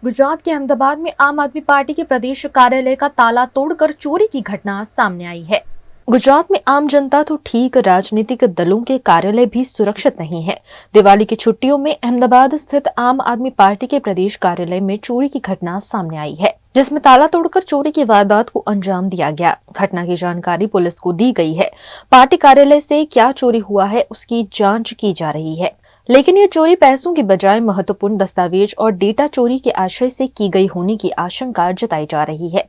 गुजरात के अहमदाबाद में आम आदमी पार्टी के प्रदेश कार्यालय का ताला तोड़कर चोरी की घटना सामने आई है। गुजरात में आम जनता तो ठीक, राजनीतिक दलों के कार्यालय भी सुरक्षित नहीं है। दिवाली की छुट्टियों में अहमदाबाद स्थित आम आदमी पार्टी के प्रदेश कार्यालय में चोरी की घटना सामने आई है, जिसमें ताला तोड़कर चोरी की वारदात को अंजाम दिया गया। घटना की जानकारी पुलिस को दी गई है। पार्टी कार्यालय से क्या चोरी हुआ है, उसकी जांच की जा रही है, लेकिन ये चोरी पैसों की बजाय महत्वपूर्ण दस्तावेज और डेटा चोरी के आशय से की गई होने की आशंका जताई जा रही है।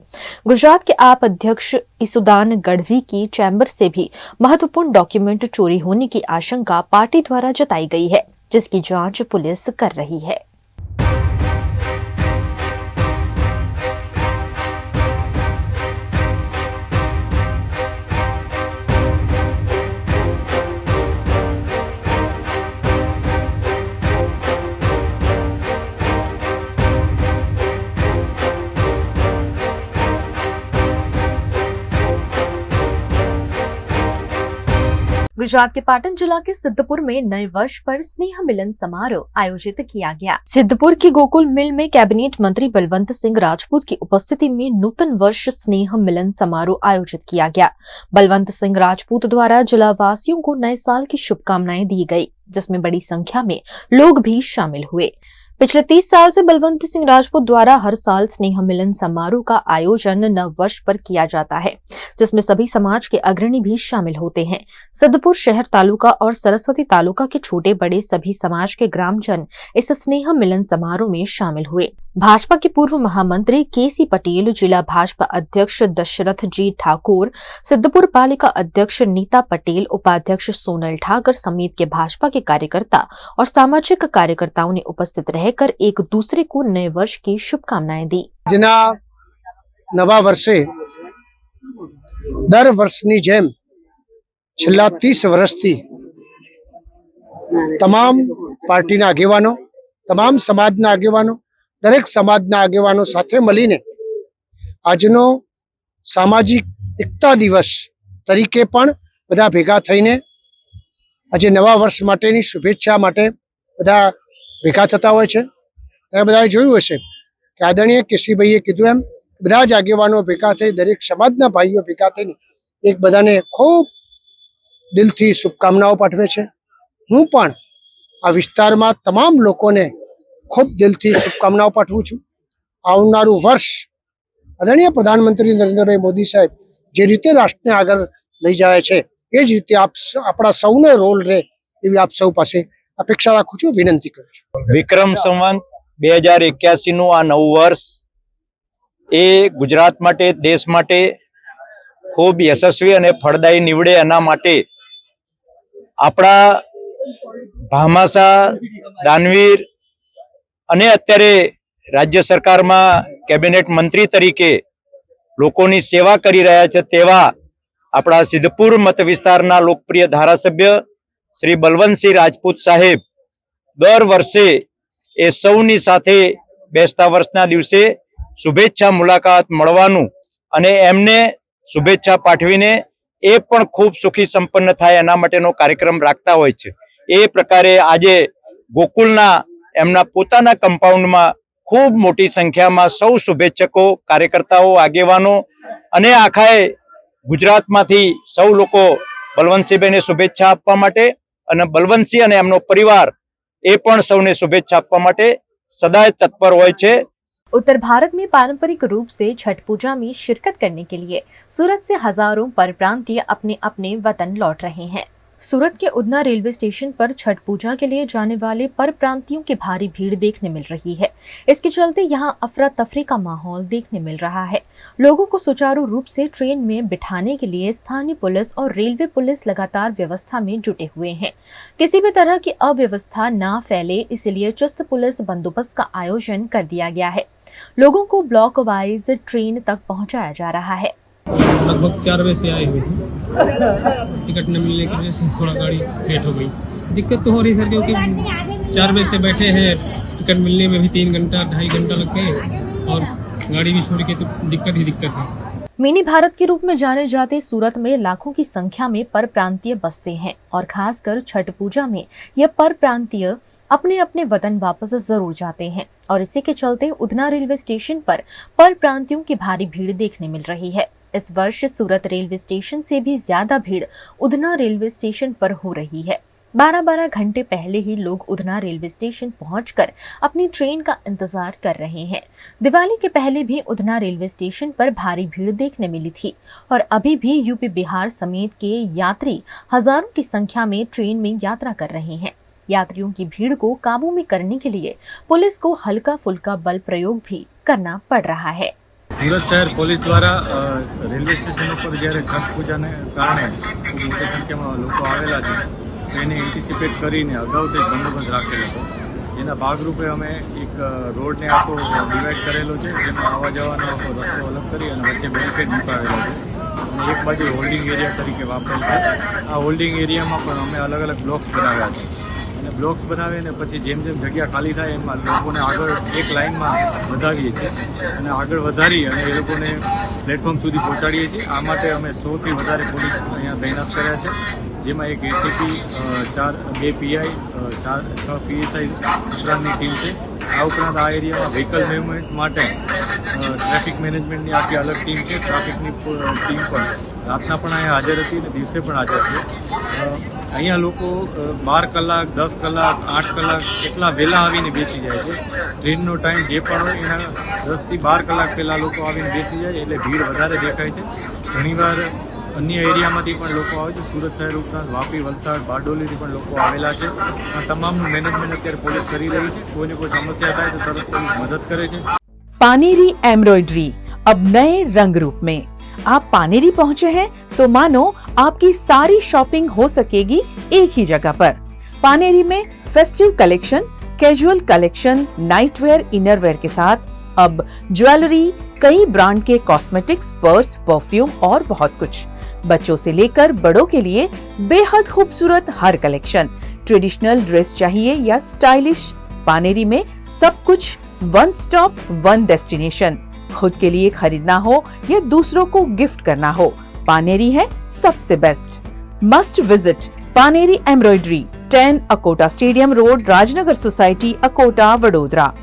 गुजरात के आप अध्यक्ष इसुदान गढ़वी की चैम्बर से भी महत्वपूर्ण डॉक्यूमेंट चोरी होने की आशंका पार्टी द्वारा जताई गई है, जिसकी जांच पुलिस कर रही है। गुजरात के पाटन जिला के सिद्धपुर में नए वर्ष पर स्नेह मिलन समारोह आयोजित किया गया। सिद्धपुर की गोकुल मिल में कैबिनेट मंत्री बलवंत सिंह राजपूत की उपस्थिति में नूतन वर्ष स्नेह मिलन समारोह आयोजित किया गया। बलवंत सिंह राजपूत द्वारा जिला वासियों को नए साल की शुभकामनाएं दी गई, जिसमें बड़ी संख्या में लोग भी शामिल हुए। पिछले 30 साल से बलवंत सिंह राजपूत द्वारा हर साल स्नेह मिलन समारोह का आयोजन नव वर्ष पर किया जाता है, जिसमें सभी समाज के अग्रणी भी शामिल होते हैं। सिद्धपुर शहर तालुका और सरस्वती तालुका के छोटे बड़े सभी समाज के ग्रामजन इस स्नेह मिलन समारोह में शामिल हुए। भाजपा के पूर्व महामंत्री केसी पटेल, जिला भाजपा अध्यक्ष दशरथ जी ठाकुर, सिद्धपुर पालिका अध्यक्ष नीता पटेल, उपाध्यक्ष सोनल ठाकर समेत के भाजपा के कार्यकर्ता और सामाजिक कार्यकर्ताओं ने उपस्थित रहकर एक दूसरे को नए वर्ष की शुभकामनाएं दी। जना नवा वर्षे दर वर्षनी जेम छेल्ला 30 वर्षथी तमाम पार्टीना आगेवानो, तमाम समाजना आगेवानो, दरेक समाजना आगेवानो साथे मळीने आजनो सामाजिक एकता दिवस तरीके पण बधा भेगा थईने आज नवा वर्ष माटेनी शुभेच्छा माटे बधा भेगा थता होय छे। તમે બધાએ જોયું હશે કે આદરણીય કેસીભાઈએ કીધું એમ બધા જ આગેવાનો ભેગા થઈ દરેક સમાજના ભાઈઓ ભેગા થઈને એક બધાને ખૂબ દિલથી શુભકામનાઓ પાઠવે છે। હું પણ આ વિસ્તારમાં તમામ લોકોને ખૂબ દિલથી શુભકામનાઓ પાઠવું છું। આવનારું વર્ષ આદરણીય પ્રધાનમંત્રી નરેન્દ્રભાઈ મોદી સાહેબ જે રીતે રાષ્ટ્રને આગળ લઈ જાય છે એ જ રીતે આપણા સૌને રોલ રહે એવી આપ સૌ પાસે અપેક્ષા રાખું છું, વિનંતી કરું છું। વિક્રમ સંવત 2081 નું આ નવું વર્ષ એ ગુજરાત માટે, દેશ માટે ખૂબ યશસ્વી અને ફળદાયી નીવડે એના માટે આપણા ભામાસા, દાનવીર અને અત્યારે રાજ્ય સરકારમાં કેબિનેટ મંત્રી તરીકે લોકોની સેવા કરી રહ્યા છે તેવા આપણા સિદ્ધપુર મત વિસ્તારના લોકપ્રિય ધારાસભ્ય શ્રી બલવંતસિંહ રાજપૂત સાહેબ દર વર્ષે એ સૌની સાથે બેસતા વર્ષના દિવસે શુભેચ્છા મુલાકાત મળવાનું અને એમને શુભેચ્છા પાઠવીને એ પણ ખૂબ સુખી સંપન્ન થાય એના માટેનો કાર્યક્રમ રાખતા હોય છે। એ પ્રકારે આજે ગોકુલના એમના પોતાના કમ્પાઉન્ડમાં ખૂબ મોટી સંખ્યામાં સૌ શુભેચ્છકો, કાર્યકર્તાઓ, આગેવાનો અને આખાએ ગુજરાતમાંથી સૌ લોકો બલવંતસિંહભાઈને શુભેચ્છા આપવા માટે અને બલવંતસિંહ અને એમનો પરિવાર એ પણ સૌને શુભેચ્છા આપવા માટે સદાય તત્પર હોય છે। उत्तर भारत में पारंपरिक रूप से छठ पूजा में शिरकत करने के लिए सूरत से हजारों परप्रांतीय अपने अपने वतन लौट रहे हैं। सूरत के उधना रेलवे स्टेशन पर छठ पूजा के लिए जाने वाले परप्रांतियों की भारी भीड़ देखने मिल रही है। इसके चलते यहां अफरा तफरी का माहौल देखने मिल रहा है। लोगों को सुचारू रूप से ट्रेन में बिठाने के लिए स्थानीय पुलिस और रेलवे पुलिस लगातार व्यवस्था में जुटे हुए हैं। किसी भी तरह की अव्यवस्था न फैले, इसलिए चुस्त पुलिस बंदोबस्त का आयोजन कर दिया गया है। लोगों को ब्लॉक वाइज ट्रेन तक पहुंचाया जा रहा है। लगभग 4 बजे से आए हुए थे, टिकट न मिलने की वजह से थोड़ा गाड़ी लेट हो गई। दिक्कत तो हो रही सर, क्योंकि 4 बजे से बैठे हैं, टिकट मिलने में भी 3 घंटा 2.5 घंटा लग गए और गाड़ी भी छोड़ के तो दिक्कत ही दिक्कत है। मिनी भारत के रूप में जाने जाते सूरत में लाखों की संख्या में परप्रांतीय बसते हैं और खासकर छठ पूजा में यह परप्रांतीय अपने अपने वतन वापस जरूर जाते हैं और इसी के चलते उधना रेलवे स्टेशन पर परप्रांतियों की भारी भीड़ देखने मिल रही है। इस वर्ष सूरत रेलवे स्टेशन से भी ज्यादा भीड़ उधना रेलवे स्टेशन पर हो रही है। 12-12 घंटे पहले ही लोग उधना रेलवे स्टेशन पहुंचकर अपनी ट्रेन का इंतजार कर रहे हैं। दिवाली के पहले भी उधना रेलवे स्टेशन पर भारी भीड़ देखने मिली थी और अभी भी यूपी बिहार समेत के यात्री हजारों की संख्या में ट्रेन में यात्रा कर रहे हैं। यात्रियों की भीड़ को काबू में करने के लिए पुलिस को हल्का फुल्का बल प्रयोग भी करना पड़ रहा है। સુરત શહેર પોલીસ દ્વારા રેલવે સ્ટેશન ઉપર જ્યારે છઠ પૂજાને કારણે ખૂબ મોટી સંખ્યામાં લોકો આવેલા છે એને એન્ટિસિપેટ કરીને અગાઉથી બંદોબસ્ત રાખેલો હતો, જેના ભાગરૂપે અમે એક રોડને આખો ડિવાઈડ કરેલો છે, જેમાં આવવા જવાનો આખો રસ્તો અલગ કરી અને વચ્ચે બેરિકેડ મુકાવેલા છે અને એક બાજુ હોલ્ડિંગ એરિયા તરીકે વાપરેલ છે। આ હોલ્ડિંગ એરિયામાં પણ અમે અલગ અલગ બ્લોક્સ બનાવ્યા છે અને બ્લોક્સ બનાવીને પછી જેમ જેમ જગ્યા ખાલી થાય એમાં લોકોને આગળ એક લાઇનમાં વધાવીએ છીએ અને આગળ વધારી અને એ લોકોને પ્લેટફોર્મ સુધી પહોંચાડીએ છીએ। આ માટે અમે 100થી વધારે પોલીસ અહીંયા તૈનાત કર્યા છે, જેમાં એક એસીપી, 2 પીઆઈ, 6 પીએસઆઈ ઉપરાંતની ટીમ છે। આ ઉપરાંત આ એરિયામાં વ્હીકલ મૂવમેન્ટ માટે ટ્રાફિક મેનેજમેન્ટની આખી અલગ ટીમ છે। ટ્રાફિકની ટીમ પણ રાતના પણ અહીંયા હાજર હતી અને દિવસે પણ હાજર છે। અહીંયા લોકો 12 કલાક, 10 કલાક, 8 કલાક એટલા વહેલા આવીને બેસી જાય છે। ટ્રેનનો ટાઈમ જે પણ હોય એના 10થી 12 કલાક પહેલાં લોકો આવીને બેસી જાય એટલે ભીડ વધારે દેખાય છે। ઘણીવાર અન્ય એરિયામાંથી પણ લોકો આવે છે, સુરત શહેર ઉપરાંત વાપી, વલસાડ, બારડોલીથી પણ લોકો આવેલા છે। આ તમામનું મેનેજમેન્ટ અત્યારે પોલીસ કરી રહી છે। કોઈને કોઈ સમસ્યા થાય તો તરત પોલીસ મદદ કરે છે। पानेरी एम्ब्रॉयडरी अब नए रंग रूप में। आप पानेरी पहुंचे हैं तो मानो आपकी सारी शॉपिंग हो सकेगी एक ही जगह पर। पानेरी में festive collection, casual collection, nightwear, innerwear के साथ अब ज्वेलरी, कई ब्रांड के कॉस्मेटिक्स, पर्स, परफ्यूम और बहुत कुछ। बच्चों से लेकर बड़ों के लिए बेहद खूबसूरत हर कलेक्शन। ट्रेडिशनल ड्रेस चाहिए या स्टाइलिश, पानेरी में सब कुछ वन स्टॉप वन डेस्टिनेशन। खुद के लिए खरीदना हो या दूसरों को गिफ्ट करना हो, पानेरी है सबसे best. Must visit Paneri embroidery, 10 Akota stadium road, Rajnagar society, Akota, Vadodara.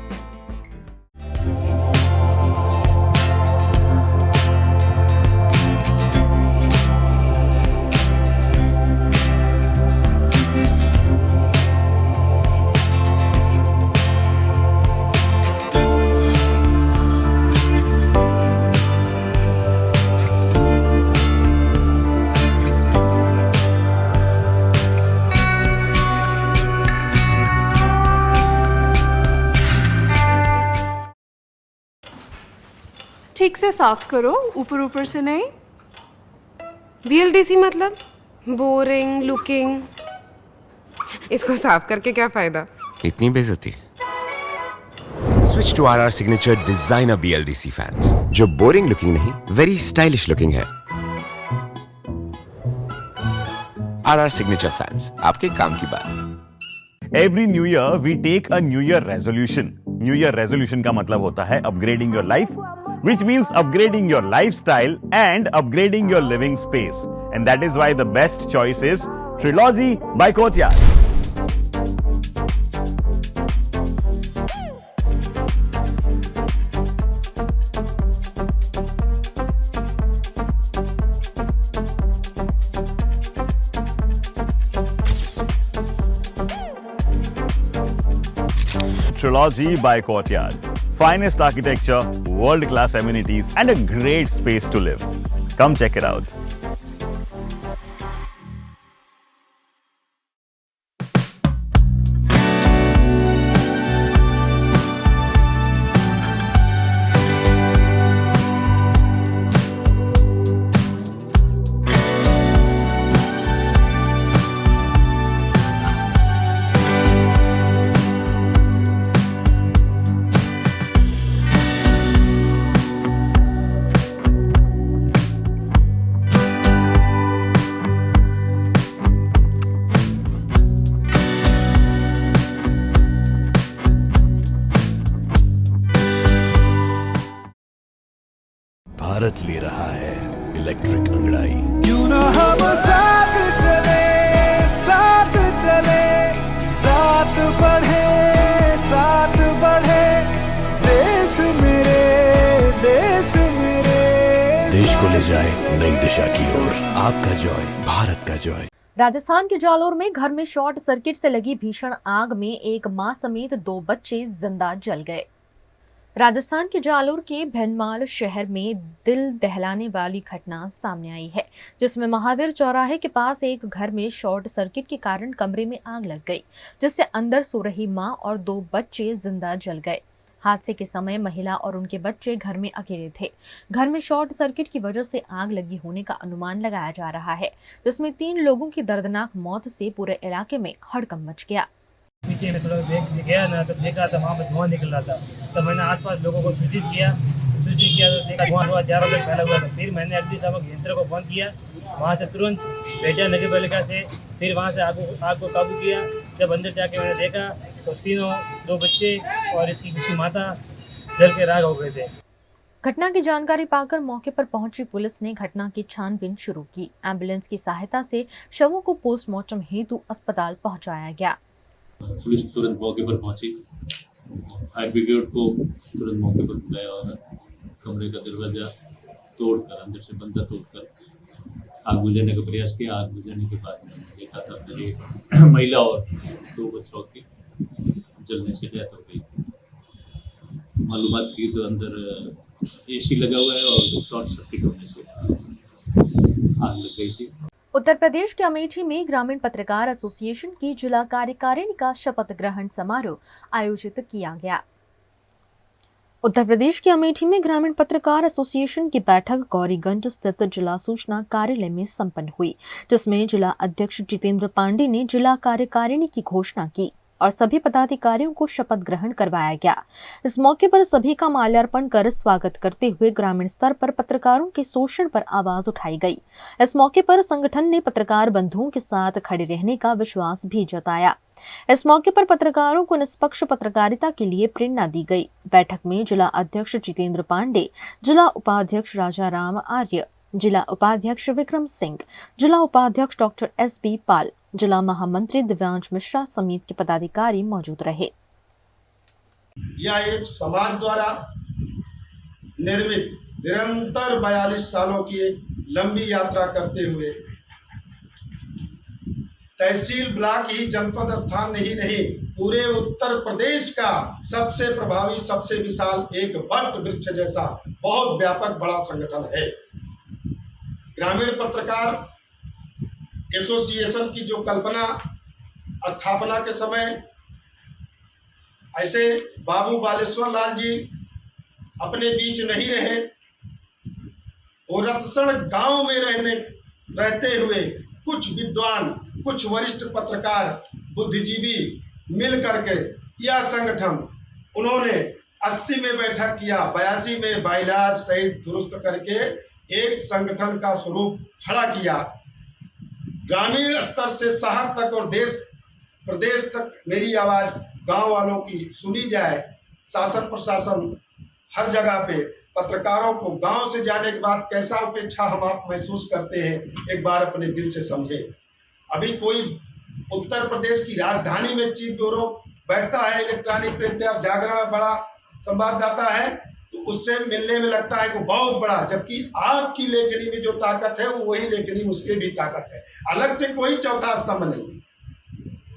ठीक से साफ करो, ऊपर ऊपर से नहीं। BLDC मतलब बोरिंग लुकिंग, इसको साफ करके क्या फायदा? इतनी बेइज्जती। Switch to RR signature designer BLDC fans, जो बोरिंग लुकिंग नहीं, वेरी स्टाइलिश लुकिंग है। RR सिग्नेचर फैंस, आपके काम की बात। Every new year we take a new year resolution. New year resolution का मतलब होता है upgrading your life, which means upgrading your lifestyle and upgrading your living space. And that is why the best choice is Trilogy by Courtyard. Trilogy by Courtyard. Finest architecture, world-class amenities, and a great space to live. Come check it out. Bharat ले रहा है electric अंगड़ाई। क्यों ना हम साथ चले, साथ चले, साथ बढ़े। देश को ले जाए नई दिशा की ओर। आपका जॉय, भारत का जॉय। राजस्थान के जालोर में घर में शॉर्ट सर्किट से लगी भीषण आग में एक मां समेत 2 बच्चे जिंदा जल गए। राजस्थान के जालोर के भैनमाल शहर में दिल दहलाने वाली घटना सामने आई है, जिसमें महावीर चौराहे के पास एक घर में शॉर्ट सर्किट के कारण कमरे में आग लग गई, जिससे अंदर सो रही मां और 2 बच्चे जिंदा जल गए। हादसे के समय महिला और उनके बच्चे घर में अकेले थे। घर में शॉर्ट सर्किट की वजह से आग लगी होने का अनुमान लगाया जा रहा है, जिसमें 3 लोगों की दर्दनाक मौत से पूरे इलाके में हड़कंप मच गया। पीछे में थोड़ा देख गया ना, तो देखा तो वहाँ पर धुआं निकल रहा था। तो मैंने आसपास लोगों को सूचित किया तो देखा धुआं चारों तरफ फैला हुआ था। फिर मैंने अग्निशामक यंत्र को फोन किया, वहाँ से तुरंत भेजा नगर पालिका से। फिर वहाँ से आग को काबू किया। जब अंदर जाके मैंने देखा तो 2 बच्चे और इसकी माता जल के राख हो गए थे। घटना की जानकारी पाकर मौके पर पहुंची पुलिस ने घटना की छानबीन शुरू की। एम्बुलेंस की सहायता से शवों को पोस्टमार्टम हेतु अस्पताल पहुंचाया गया। पुलिस तुरंत मौके पर पहुंची, फायर ब्रिगेड को तुरंत मौके पर बुलाया और कमरे का दरवाजा तोड़कर, अंदर से बंदा तोड़कर आग बुझाने का प्रयास किया। आग बुझाने के बाद देखा था अंदर एक महिला और 2 बच्चों की जलने से डेथ हो गई। मालूमात की तो अंदर एसी लगा हुआ है और शॉर्ट सर्किट होने से आग लग गई थी। उत्तर प्रदेश के अमेठी में ग्रामीण पत्रकार एसोसिएशन की जिला कार्यकारिणी का शपथ ग्रहण समारोह आयोजित किया गया। उत्तर प्रदेश के अमेठी में ग्रामीण पत्रकार एसोसिएशन की बैठक गौरीगंज स्थित जिला सूचना कार्यालय में संपन्न हुई, जिसमें जिला अध्यक्ष जितेंद्र पांडे ने जिला कार्यकारिणी की घोषणा की और सभी पदाधिकारियों को शपथ ग्रहण करवाया गया। इस मौके पर सभी का माल्यार्पण कर स्वागत करते हुए ग्रामीण स्तर पर पत्रकारों के शोषण पर आवाज उठाई गई। इस मौके पर संगठन ने पत्रकार बंधुओं के साथ खड़े रहने का विश्वास भी जताया। इस मौके पर पत्रकारों को निष्पक्ष पत्रकारिता के लिए प्रेरणा दी गई। बैठक में जिला अध्यक्ष जितेंद्र पांडे, जिला उपाध्यक्ष राजाराम आर्य, जिला उपाध्यक्ष विक्रम सिंह, जिला उपाध्यक्ष डॉक्टर SB पाल, जिला महामंत्री दिव्यांश मिश्रा समेत के पदाधिकारी मौजूद रहे। यह एक समाज द्वारा निर्मित निरंतर 42 सालों की एक लंबी यात्रा करते हुए तहसील ब्लॉक ही जनपद स्थान ही नहीं, पूरे उत्तर प्रदेश का सबसे प्रभावी, सबसे विशाल, एक वट वृक्ष जैसा बहुत व्यापक बड़ा संगठन है। ग्रामीण पत्रकार एसोसिएशन की जो कल्पना स्थापना के समय ऐसे बाबू बालेश्वर लाल जी अपने बीच नहीं रहे, वो रतसण गांव में रहते हुए कुछ विद्वान, कुछ वरिष्ठ पत्रकार, बुद्धिजीवी मिल करके यह संगठन उन्होंने 80 में बैठक किया, 82 में बाइलाज सहित दुरुस्त करके एक संगठन का स्वरूप खड़ा किया। ग्रामीण स्तर से शहर तक और देश प्रदेश तक मेरी आवाज़ गांव वालों की सुनी जाए। शासन प्रशासन हर जगह पे पत्रकारों को गांव से जाने के बाद कैसा उपेक्षा हम आप महसूस करते हैं, एक बार अपने दिल से समझे। अभी कोई उत्तर प्रदेश की राजधानी में चीफ ब्यूरो बैठता है, इलेक्ट्रॉनिक प्रिंट या जागरण में बड़ा संवाददाता है, तो उससे मिलने में लगता है कि बहुत बड़ा, जबकि आपकी लेखनी में जो ताकत है वो वही लेखनी में उसके भी ताकत है। अलग से कोई चौथा स्तंभ नहीं है।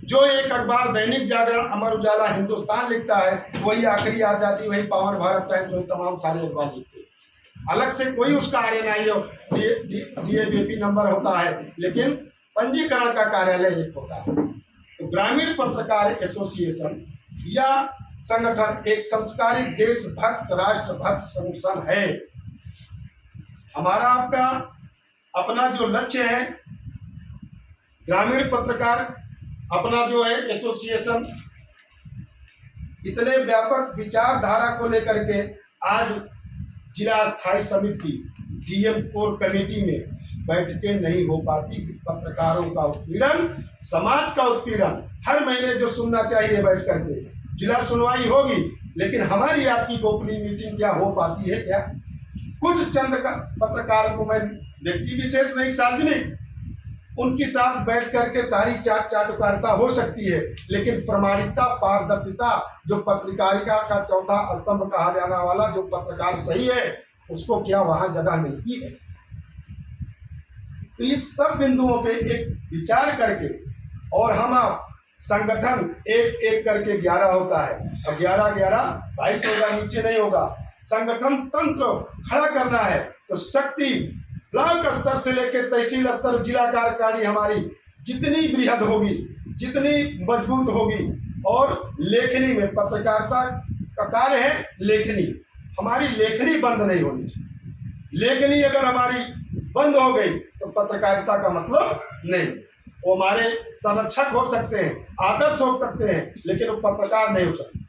जो एक अखबार दैनिक जागरण, अमर उजाला, हिंदुस्तान लिखता है, वही आखिरी आजादी, वही पावन भारत टाइम्स, वही तमाम सारे अखबार लिखते हैं। अलग से कोई उसका RNI हो, DABP नंबर होता है, लेकिन पंजीकरण का कार्यालय एक होता है। तो ग्रामीण पत्रकार एसोसिएशन या संगठन एक संस्कारित, देशभक्त, राष्ट्रभक्त संगठन है। हमारा आपका अपना जो लक्ष्य है, ग्रामीण पत्रकार अपना जो है एसोसिएशन, इतने व्यापक विचारधारा को लेकर के आज जिला स्थायी समिति DM कोर कमेटी में बैठकें नहीं हो पाती। पत्रकारों का उत्पीड़न, समाज का उत्पीड़न हर महीने जो सुनना चाहिए बैठ करके, जिला सुनवाई होगी, लेकिन हमारी आपकी गोपनीय मीटिंग क्या हो पाती है? क्या कुछ चंद पत्रकार को मैं व्यक्ति विशेष नहीं, सार्वजनिक उनके साथ बैठ करके सारी चाटुकारिता हो सकती है, लेकिन प्रामाणिकता, पारदर्शिता, जो पत्रकारिता का चौथा स्तंभ कहा जाने वाला जो पत्रकार सही है, उसको क्या वहाँ जगह मिलती है? तो इस सब बिंदुओं पे एक विचार करके, और हम आप संगठन एक एक करके 11 होता है, अब 11-11 22 होगा, नीचे नहीं होगा। संगठन तंत्र खड़ा करना है तो शक्ति ब्लॉक स्तर से लेकर तहसील स्तर, जिला कार्यकारिणी हमारी जितनी बृहद होगी, जितनी मजबूत होगी, और लेखनी में पत्रकारिता का कार्य है लेखनी, हमारी लेखनी बंद नहीं होनी चाहिए। लेखनी अगर हमारी बंद हो गई तो पत्रकारिता का मतलब नहीं। वो हमारे संरक्षक हो सकते हैं, आदर्श हो सकते हैं, लेकिन वो पत्रकार नहीं हो सकते।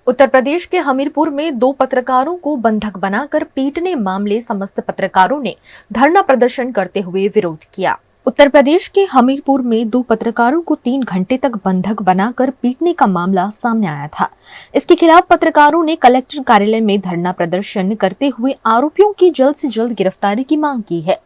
उत्तर प्रदेश के हमीरपुर में 2 पत्रकारों को बंधक बनाकर पीटने मामले समस्त पत्रकारों ने धरना प्रदर्शन करते हुए विरोध किया। उत्तर प्रदेश के हमीरपुर में 2 पत्रकारों को 3 घंटे तक बंधक बनाकर पीटने का मामला सामने आया था। इसके खिलाफ पत्रकारों ने कलेक्टर कार्यालय में धरना प्रदर्शन करते हुए आरोपियों की जल्द से जल्द गिरफ्तारी की मांग की है।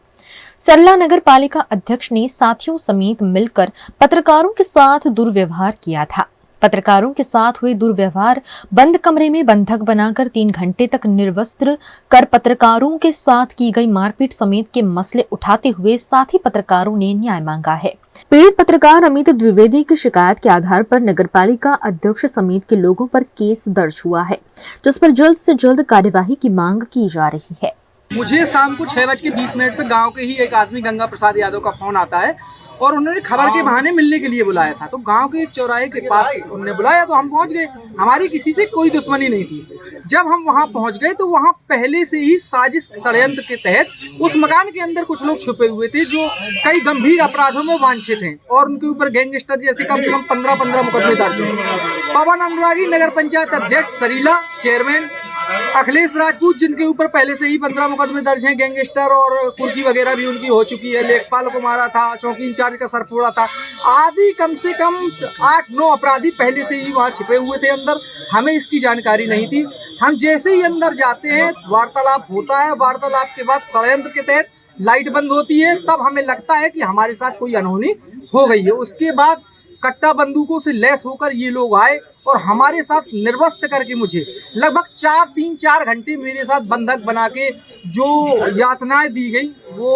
सरला नगर पालिका अध्यक्ष ने साथियों समेत मिलकर पत्रकारों के साथ दुर्व्यवहार किया था। पत्रकारों के साथ हुए दुर्व्यवहार, बंद कमरे में बंधक बनाकर 3 घंटे तक निर्वस्त्र कर पत्रकारों के साथ की गई मारपीट समेत के मसले उठाते हुए साथी पत्रकारों ने न्याय मांगा है। पीड़ित पत्रकार अमित द्विवेदी की शिकायत के आधार पर नगरपालिका अध्यक्ष समेत के लोगों पर केस दर्ज हुआ है, जिस पर जल्द से जल्द कार्यवाही की मांग की जा रही है। मुझे शाम को 6:20 पे गांव के ही एक आदमी गंगा प्रसाद यादव का फोन आता है और उन्होंने खबर के बहाने मिलने के लिए बुलाया था। तो गांव के एक चौराहे के पास उन्होंने बुलाया तो हम पहुंच गए। हमारी किसी से कोई दुश्मनी नहीं थी। जब हम वहां पहुंच गए तो वहां पहले से ही साजिश षड्यंत्र के तहत उस मकान के अंदर कुछ लोग छुपे हुए थे जो कई गंभीर अपराधों में वांछित हैं और उनके ऊपर गैंगस्टर जैसे कम से कम 15 मुकदमे दर्ज हैं। पवन अनुरागी नगर पंचायत अध्यक्ष सरीला, चेयरमैन अखिलेश राजपूत जिनके ऊपर पहले से ही 15 मुकदमे दर्ज हैं, गैंगस्टर और कुर्की वगैरह भी उनकी हो चुकी है, लेखपाल को मारा था, चौकी इंचार्ज का सर फोड़ा था आदि, कम से कम 8-9 अपराधी पहले से ही वहाँ छिपे हुए थे अंदर। हमें इसकी जानकारी नहीं थी। हम जैसे ही अंदर जाते हैं, वार्तालाप होता है, वार्तालाप के बाद षड्यंत्र के तहत लाइट बंद होती है, तब हमें लगता है कि हमारे साथ कोई अनहोनी हो गई है। उसके बाद कट्टा बंदूकों से लैस होकर ये लोग आए और हमारे साथ निर्वस्त्र करके मुझे लगभग 3-4 घंटे मेरे साथ बंधक बना के जो यातनाएं दी गई वो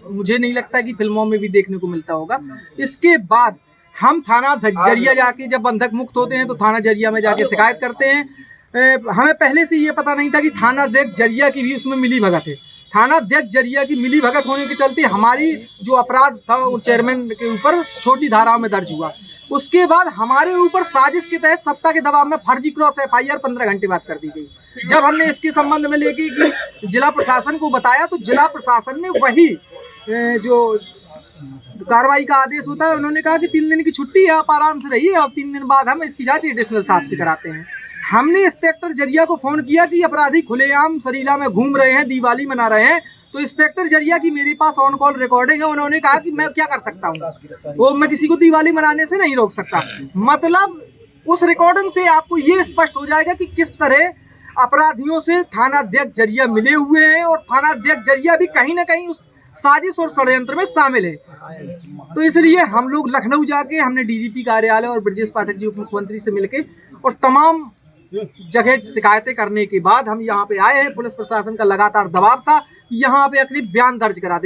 मुझे नहीं लगता कि फिल्मों में भी देखने को मिलता होगा। इसके बाद हम थाना जरिया जाके जब बंधक मुक्त होते हैं तो थाना जरिया में जाके शिकायत करते हैं। हमें पहले से ये पता नहीं था कि थाना अध्यक्ष जरिया की भी उसमें मिली भगत है। थाना अध्यक्ष जरिया की मिली भगत होने के चलते हमारी जो अपराध था वो चेयरमैन के ऊपर छोटी धाराओं में दर्ज हुआ। उसके बाद हमारे ऊपर साजिश के तहत सत्ता के दबाव में फर्जी क्रॉस FIR 15 घंटे बाद कर दी गई। जब हमने इसके संबंध में लेके जिला प्रशासन को बताया तो जिला प्रशासन ने वही जो कार्रवाई का आदेश होता है, उन्होंने कहा कि 3 दिन की छुट्टी है, आप आराम से रहिए, अब 3 दिन बाद हम इसकी जांच एडिशनल साहब से कराते हैं। हमने इंस्पेक्टर जरिया को फोन किया कि अपराधी खुलेआम सरीला में घूम रहे हैं, दिवाली मना रहे हैं। तो इंस्पेक्टर जरिया की मेरे पास ऑन कॉल रिकॉर्डिंग है। उन्होंने कहा कि मैं क्या कर सकता हूँ, वो मैं किसी को दिवाली मनाने से नहीं रोक सकता। मतलब उस रिकॉर्डिंग से आपको ये स्पष्ट हो जाएगा कि किस तरह अपराधियों से थाना अध्यक्ष जरिया मिले हुए हैं और थाना अध्यक्ष जरिया भी कहीं ना कहीं उस साजिश और षड्यंत्र में शामिल है। तो इसलिए हम लोग लखनऊ जाके हमने DGP कार्यालय और ब्रजेश पाठक जी उप मुख्यमंत्री से मिलके और तमाम जगह शिकायतें करने के बाद हम यहाँ पे आए हैं। पुलिस प्रशासन का लगातार दबाव था कि यहाँ पे अपनी बयान दर्ज करा दे।